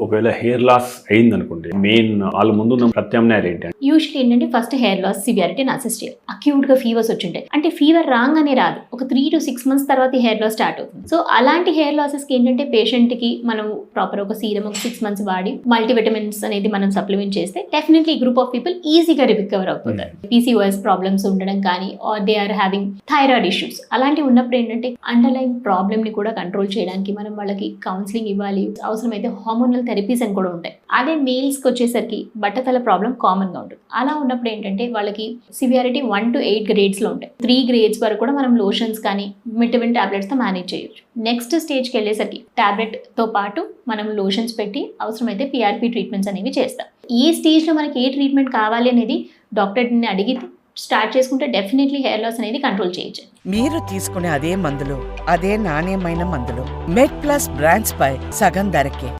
ఒకవేళ hair loss అయింది అనుకోండి, మెయిన్ వాళ్ళ ముందు ఉన్న ప్రత్యామ్నాయాలు ఏంటి? యూజువల్లీ ఏంటంటే ఫస్ట్ హెయిర్ లాస్ సివియారిటీని అసెస్ చేయాలి. అక్యూట్ గా ఫీవర్స్ వచ్చింటాయి అంటే ఫీవర్ రాగానే రాదు, ఒక 3 to 6 months తర్వాత ఈ హెయిర్ లాస్ స్టార్ట్ అవుతుంది. సో అలాంటి హెయిర్ లాసెస్ కి ఏంటంటే పేషెంట్ కి మనం ప్రాపర్ ఒక సీరం ఒక 6 months వాడి మల్టీవిటమిన్స్ అనేది మనం సప్లిమెంట్ చేస్తే డెఫినెట్లీ గ్రూప్ ఆఫ్ పీపుల్ ఈజీగా రికవర్ అవుతుంటారు. పీసీఓఎస్ ప్రాబ్లమ్స్ ఉండడం కానీ or they are having thyroid issues అలాంటివి ఉన్నప్పుడు ఏంటంటే అండర్లైన్ ప్రాబ్లమ్ ని కూడా కంట్రోల్ చేయడానికి మనం వాళ్ళకి కౌన్సిలింగ్ ఇవ్వాలి. అవసరమైతే హార్మోనల్ థెరపీస్ అని కూడా ఉంటాయి. అదే మేల్స్ కి వచ్చేసరికి బట్టతల ప్రాబ్లం కామన్ గా ఉంటుంది. అలా ఉన్నప్పుడు ఏంటంటే వాళ్ళకి సివియారిటీ 1 to 8 grades లో ఉంటాయి. 3 grades వరకు కూడా మనం లోషన్స్ కానీ విటమిన్ టాబ్లెట్స్ తో మేనేజ్ చేయొచ్చు. నెక్స్ట్ స్టేజ్కి వెళ్ళేసరికి టాబ్లెట్ తో పాటు మనం లోషన్స్ పెట్టి అవసరమైతే పిఆర్పి ట్రీట్మెంట్స్ అనేవి చేస్తాం. ఈ స్టేజ్ లో మనకి ఏ ట్రీట్మెంట్ కావాలి అనేది డాక్టర్ని అడిగి స్టార్ట్ చేసుకుంటే డెఫినెట్లీ హెయిర్ లాస్ అనేది కంట్రోల్ చేయొచ్చు. మీరు తీసుకునే అదే మందులు, అదే నాణ్యమైన మందులు మెడ్ ప్లస్ బ్రాండ్స్ పై సగం ధరకే.